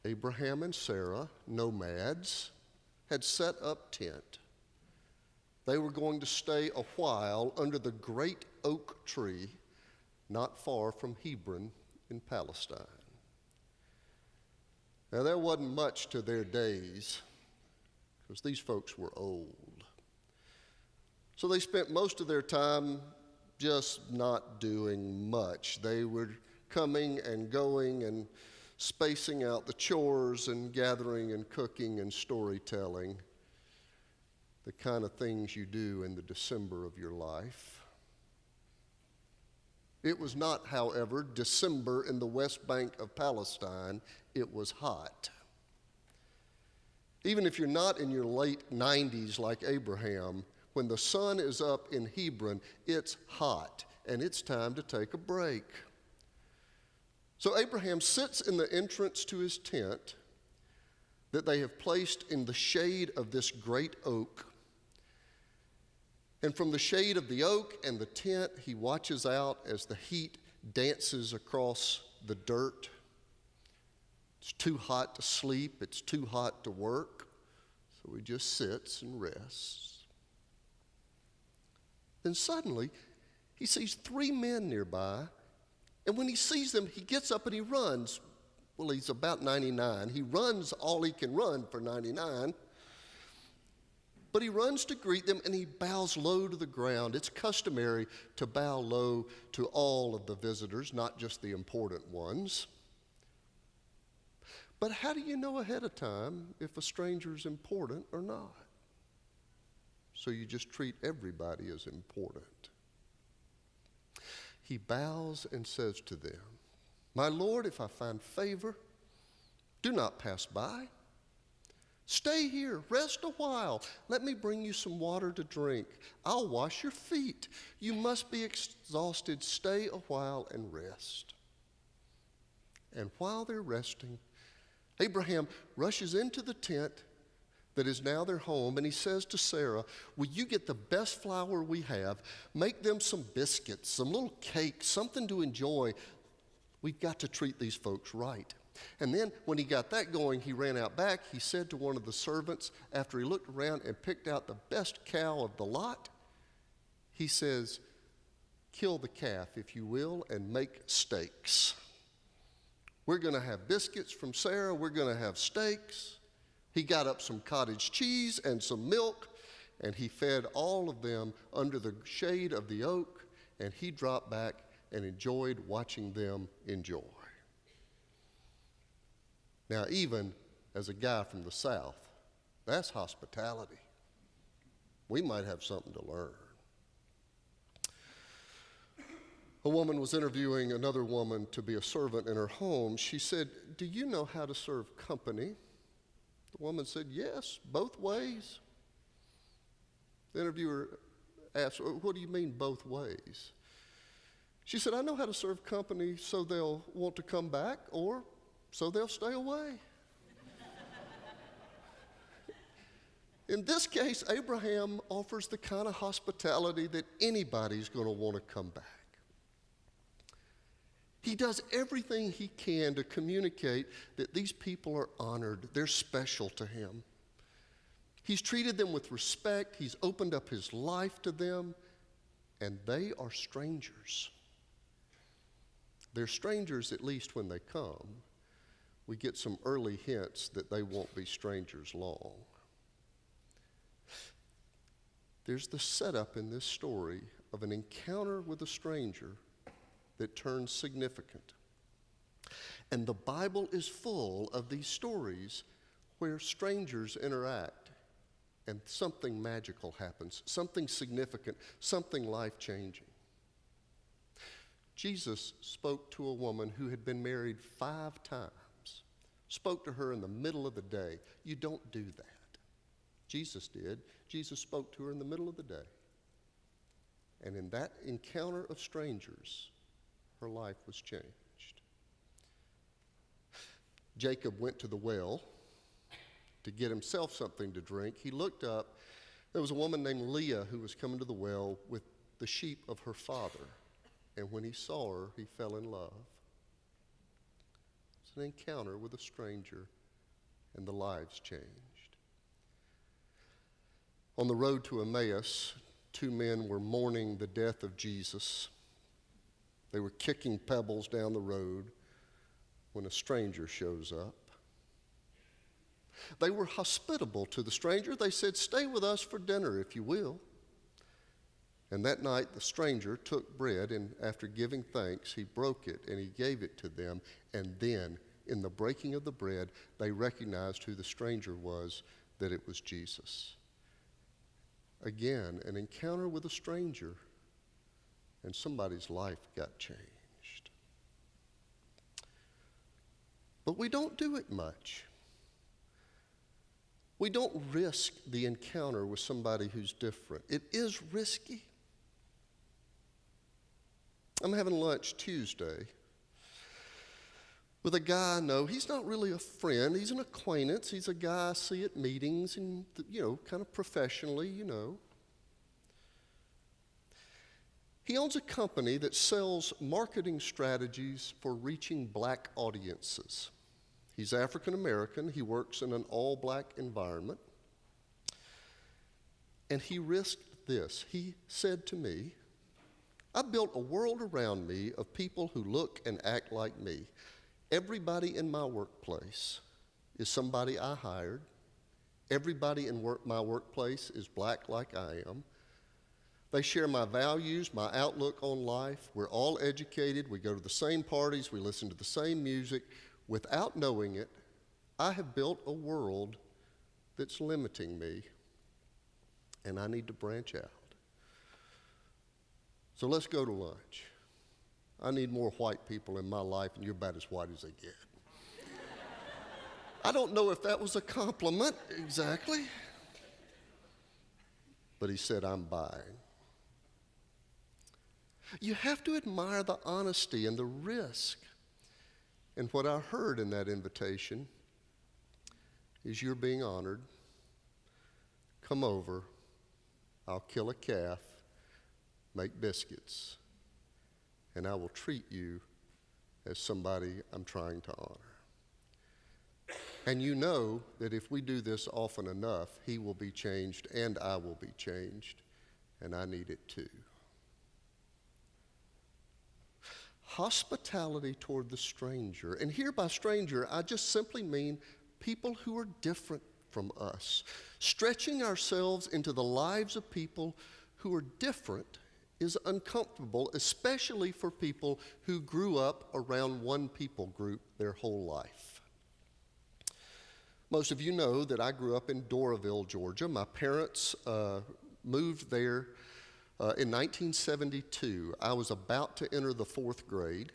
Abraham and Sarah, nomads, had set up tent. They were going to stay a while under the great oak tree not far from Hebron in Palestine. Now, there wasn't much to their days because these folks were old. So they spent most of their time just not doing much. They were coming and going and spacing out the chores and gathering and cooking and storytelling, the kind of things you do in the December of your life. It was not, however, December in the West Bank of Palestine. It was hot. Even if you're not in your late 90s like Abraham, when the sun is up in Hebron, it's hot, and it's time to take a break. So Abraham sits in the entrance to his tent that they have placed in the shade of this great oak. And from the shade of the oak and the tent, he watches out as the heat dances across the dirt. It's too hot to sleep. It's too hot to work. So he just sits and rests. Then suddenly, he sees 3 men nearby. And when he sees them, he gets up and he runs. Well, he's about 99. He runs all he can run for 99. But he runs to greet them and he bows low to the ground. It's customary to bow low to all of the visitors, not just the important ones. But how do you know ahead of time if a stranger is important or not? So you just treat everybody as important. He bows and says to them, "My Lord, if I find favor, do not pass by. Stay here, rest a while. Let me bring you some water to drink. I'll wash your feet. You must be exhausted. Stay a while and rest." And while they're resting, Abraham rushes into the tent that is now their home, and he says to Sarah, "Will you get the best flour we have? Make them some biscuits, some little cakes, something to enjoy. We've got to treat these folks right." And then when he got that going, he ran out back. He said to one of the servants, after he looked around and picked out the best cow of the lot, he says, "Kill the calf, if you will, and make steaks. We're going to have biscuits from Sarah. We're going to have steaks." He got up some cottage cheese and some milk, and he fed all of them under the shade of the oak, and he dropped back and enjoyed watching them enjoy. Now, even as a guy from the South, that's hospitality. We might have something to learn. A woman was interviewing another woman to be a servant in her home. She said, "Do you know how to serve company?" The woman said, "Yes, both ways." The interviewer asked, "What do you mean both ways?" She said, "I know how to serve company so they'll want to come back or so they'll stay away." In this case, Abraham offers the kind of hospitality that anybody's going to want to come back. He does everything he can to communicate that these people are honored, they're special to him. He's treated them with respect, he's opened up his life to them, and they are strangers. They're strangers at least when they come. We get some early hints that they won't be strangers long. There's the setup in this story of an encounter with a stranger that turns significant. And the Bible is full of these stories where strangers interact and something magical happens, something significant, something life-changing. Jesus spoke to a woman who had been married 5 times, spoke to her in the middle of the day. You don't do that. Jesus did. Jesus spoke to her in the middle of the day. And in that encounter of strangers, her life was changed. Jacob went to the well to get himself something to drink. He looked up. There was a woman named Leah who was coming to the well with the sheep of her father. And when he saw her, he fell in love. It's an encounter with a stranger, and the lives changed. On the road to Emmaus, two men were mourning the death of Jesus. They were kicking pebbles down the road when a stranger shows up. They were hospitable to the stranger. They said, "Stay with us for dinner if you will." And that night the stranger took bread, and after giving thanks, he broke it and he gave it to them. And then, in the breaking of the bread, they recognized who the stranger was, that it was Jesus. Again, an encounter with a stranger, and somebody's life got changed. But we don't do it much. We don't risk the encounter with somebody who's different. It is risky. I'm having lunch Tuesday with a guy I know. He's not really a friend. He's an acquaintance. He's a guy I see at meetings and, kind of professionally, He owns a company that sells marketing strategies for reaching black audiences. He's African American. He works in an all-black environment. And he risked this. He said to me, "I built a world around me of people who look and act like me. Everybody in my workplace is somebody I hired. Everybody in my workplace is black like I am. They share my values, my outlook on life. We're all educated. We go to the same parties. We listen to the same music. Without knowing it, I have built a world that's limiting me, and I need to branch out. So let's go to lunch. I need more white people in my life, and you're about as white as they get." I don't know if that was a compliment exactly, but he said, "I'm buying." You have to admire the honesty and the risk. And what I heard in that invitation is, "You're being honored. Come over. I'll kill a calf, make biscuits, and I will treat you as somebody I'm trying to honor." And you know that if we do this often enough, he will be changed and I will be changed, and I need it too. Hospitality toward the stranger. And here by stranger, I just simply mean people who are different from us. Stretching ourselves into the lives of people who are different is uncomfortable, especially for people who grew up around one people group their whole life. Most of you know that I grew up in Doraville, Georgia. My parents moved there in 1972. I was about to enter the 4th grade.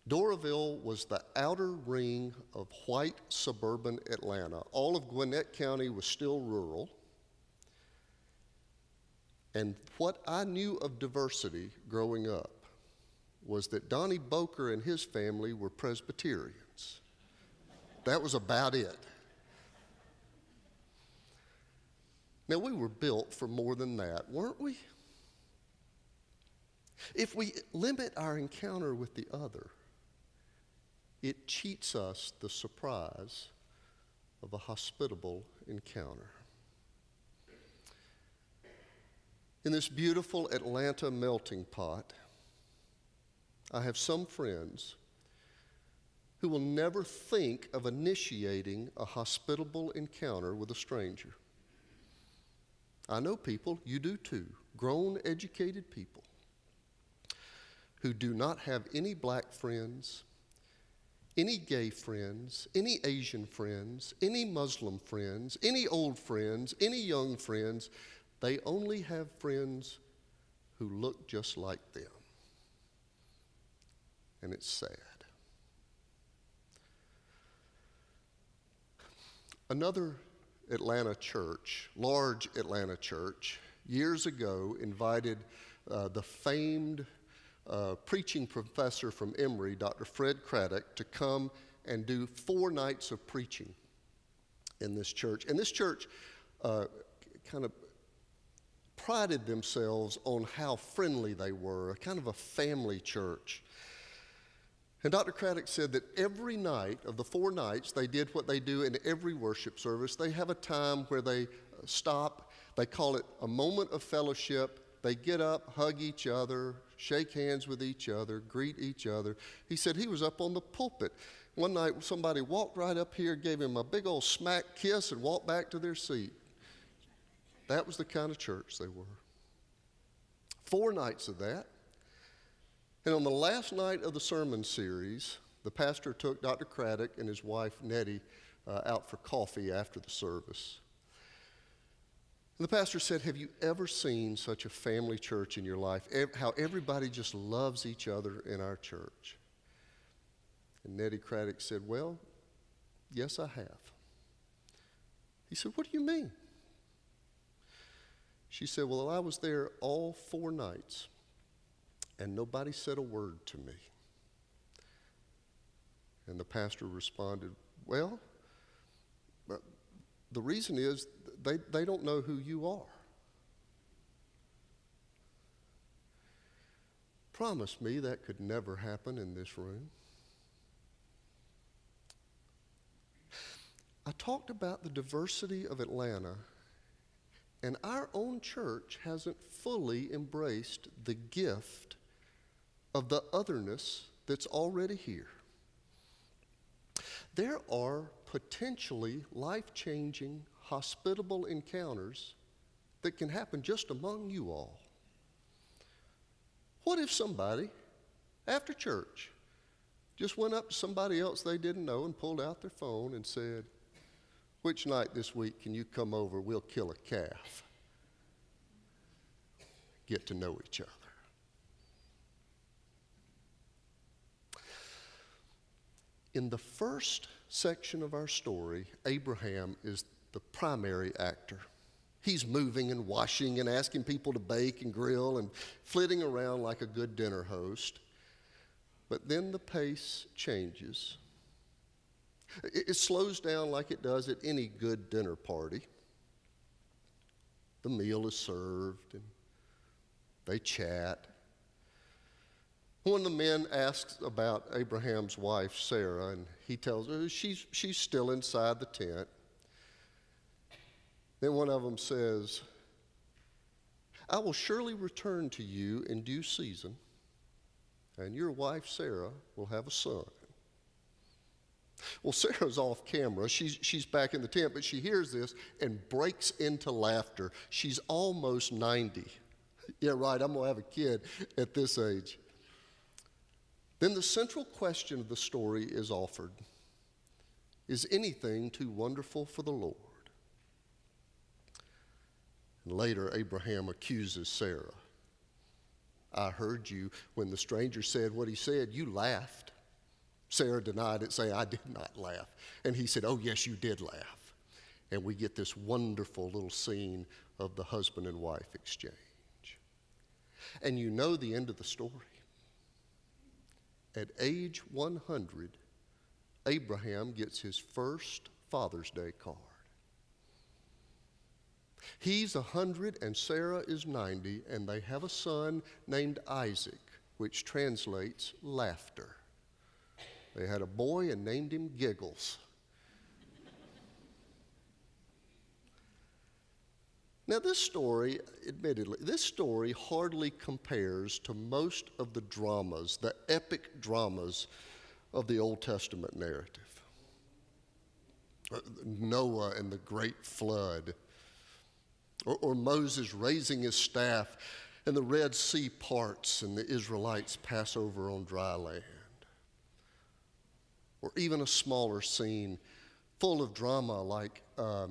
Doraville was the outer ring of white suburban Atlanta. All of Gwinnett County was still rural. And what I knew of diversity growing up was that Donnie Boker and his family were Presbyterians. That was about it. Now, we were built for more than that, weren't we? If we limit our encounter with the other, it cheats us the surprise of a hospitable encounter. In this beautiful Atlanta melting pot, I have some friends who will never think of initiating a hospitable encounter with a stranger. I know people, you do too, grown, educated people, who do not have any black friends, any gay friends, any Asian friends, any Muslim friends, any old friends, any young friends. They only have friends who look just like them. And it's sad. Another Atlanta church, large Atlanta church, years ago invited the famed preaching professor from Emory, Dr. Fred Craddock, to come and do 4 nights of preaching in this church. And this church kind of prided themselves on how friendly they were, a kind of a family church. And Dr. Craddock said that every night of the 4 nights, they did what they do in every worship service. They have a time where they stop. They call it a moment of fellowship. They get up, hug each other, shake hands with each other, greet each other. He said he was up on the pulpit. One night, somebody walked right up here, gave him a big old smack kiss, and walked back to their seat. That was the kind of church they were. 4 nights of that. And on the last night of the sermon series, the pastor took Dr. Craddock and his wife, Nettie, out for coffee after the service. And the pastor said, have you ever seen such a family church in your life? How everybody just loves each other in our church. And Nettie Craddock said, well, yes, I have. He said, what do you mean? She said, well, I was there all 4 nights, and nobody said a word to me. And the pastor responded, well, the reason is they don't know who you are. Promise me that could never happen in this room. I talked about the diversity of Atlanta, and our own church hasn't fully embraced the gift of the otherness that's already here. There are potentially life-changing, hospitable encounters that can happen just among you all. What if somebody, after church, just went up to somebody else they didn't know and pulled out their phone and said, which night this week can you come over? We'll kill a calf. Get to know each other. In the first section of our story, Abraham is the primary actor. He's moving and washing and asking people to bake and grill and flitting around like a good dinner host. But then the pace changes. It slows down like it does at any good dinner party. The meal is served and they chat. One of the men asks about Abraham's wife, Sarah, and he tells her she's still inside the tent. Then one of them says, I will surely return to you in due season, and your wife, Sarah, will have a son. Well, Sarah's off camera. She's back in the tent, but she hears this and breaks into laughter. She's almost 90. Yeah, right, I'm going to have a kid at this age. Then the central question of the story is offered. Is anything too wonderful for the Lord? And later, Abraham accuses Sarah. I heard you when the stranger said what he said, you laughed. Sarah denied it, saying, I did not laugh. And he said, oh, yes, you did laugh. And we get this wonderful little scene of the husband and wife exchange. And you know the end of the story. At age 100, Abraham gets his first Father's Day card. He's 100 and Sarah is 90, and they have a son named Isaac, which translates laughter. They had a boy and named him Giggles. Now this story, admittedly, this story hardly compares to most of the dramas, the epic dramas of the Old Testament narrative. Noah and the great flood, or Moses raising his staff and the Red Sea parts and the Israelites pass over on dry land. Or even a smaller scene full of drama like a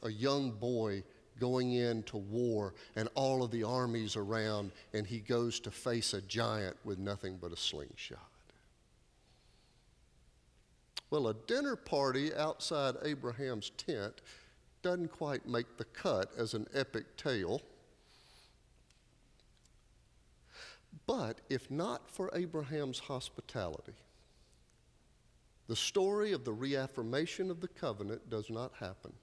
young boy going into war and all of the armies around, and he goes to face a giant with nothing but a slingshot. Well, a dinner party outside Abraham's tent doesn't quite make the cut as an epic tale. But if not for Abraham's hospitality, the story of the reaffirmation of the covenant does not happen.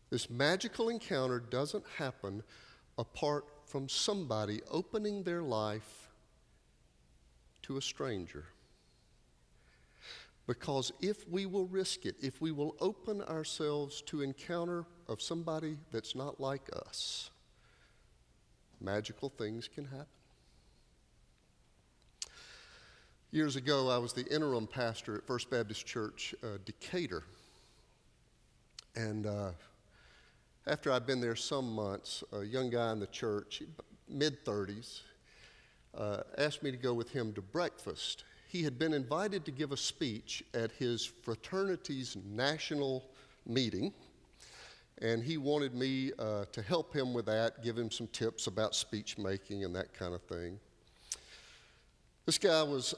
This magical encounter doesn't happen apart from somebody opening their life to a stranger. Because if we will risk it, if we will open ourselves to encounter of somebody that's not like us, magical things can happen. Years ago, I was the interim pastor at First Baptist Church, Decatur. And after I'd been there some months, a young guy in the church, mid-30s, asked me to go with him to breakfast. He had been invited to give a speech at his fraternity's national meeting, and he wanted me to help him with that, give him some tips about speech making and that kind of thing. This guy was,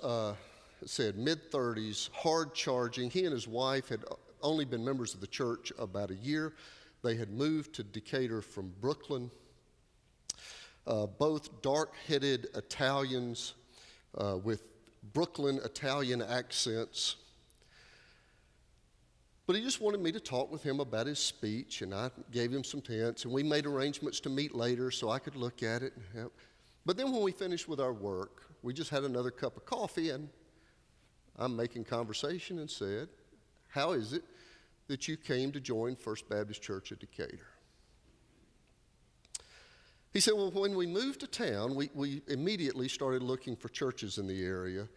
mid-30s, hard-charging. He and his wife had only been members of the church about a year. They had moved to Decatur from Brooklyn. Both dark-headed Italians with Brooklyn Italian accents. But he just wanted me to talk with him about his speech, and I gave him some hints, and we made arrangements to meet later so I could look at it. But then when we finished with our work, we just had another cup of coffee, and I'm making conversation and said, "How is it that you came to join First Baptist Church at Decatur?" He said, "Well, when we moved to town, we immediately started looking for churches in the area."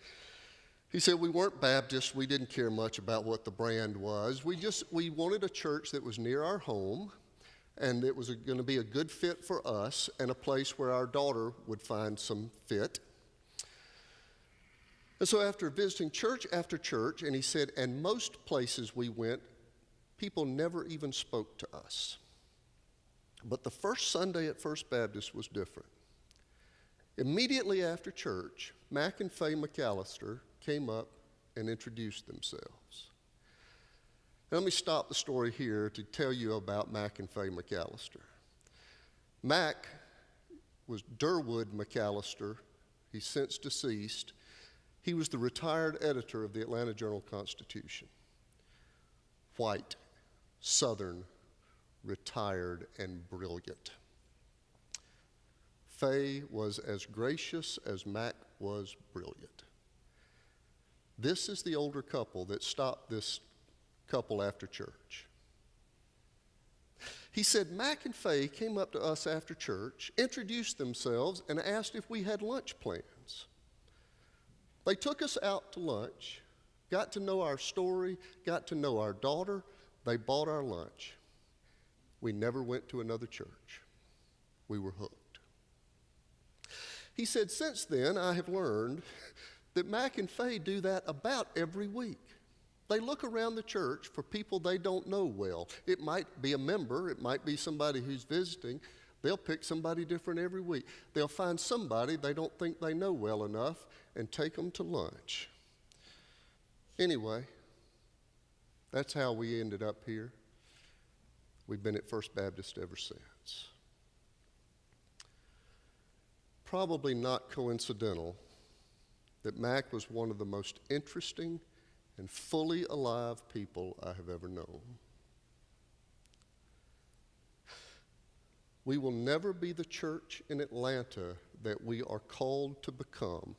He said, "We weren't Baptist. We didn't care much about what the brand was. We wanted a church that was near our home and it was going to be a good fit for us and a place where our daughter would find some fit." And so after visiting church after church, and he said, and most places we went, people never even spoke to us. But the first Sunday at First Baptist was different. Immediately after church, Mac and Faye McAllister came up and introduced themselves. Now, let me stop the story here to tell you about Mac and Faye McAllister. Mac was Durwood McAllister. He's since deceased. He was the retired editor of the Atlanta Journal-Constitution. White, Southern, retired, and brilliant. Faye was as gracious as Mac was brilliant. This is the older couple that stopped this couple after church. He said, Mac and Faye came up to us after church, introduced themselves, and asked if we had lunch plans. They took us out to lunch, got to know our story, got to know our daughter. They bought our lunch. We never went to another church. We were hooked. He said, since then, I have learned that Mac and Faye do that about every week. They look around the church for people they don't know well. It might be a member. It might be somebody who's visiting. They'll pick somebody different every week. They'll find somebody they don't think they know well enough and take them to lunch. Anyway, that's how we ended up here. We've been at First Baptist ever since. Probably not coincidental that Mac was one of the most interesting and fully alive people I have ever known. We will never be the church in Atlanta that we are called to become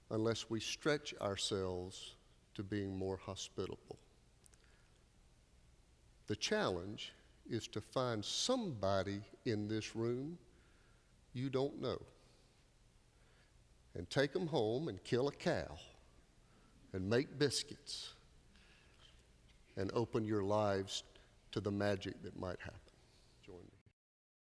unless we stretch ourselves to being more hospitable. The challenge is to find somebody in this room you don't know and take them home and kill a cow and make biscuits and open your lives to the magic that might happen.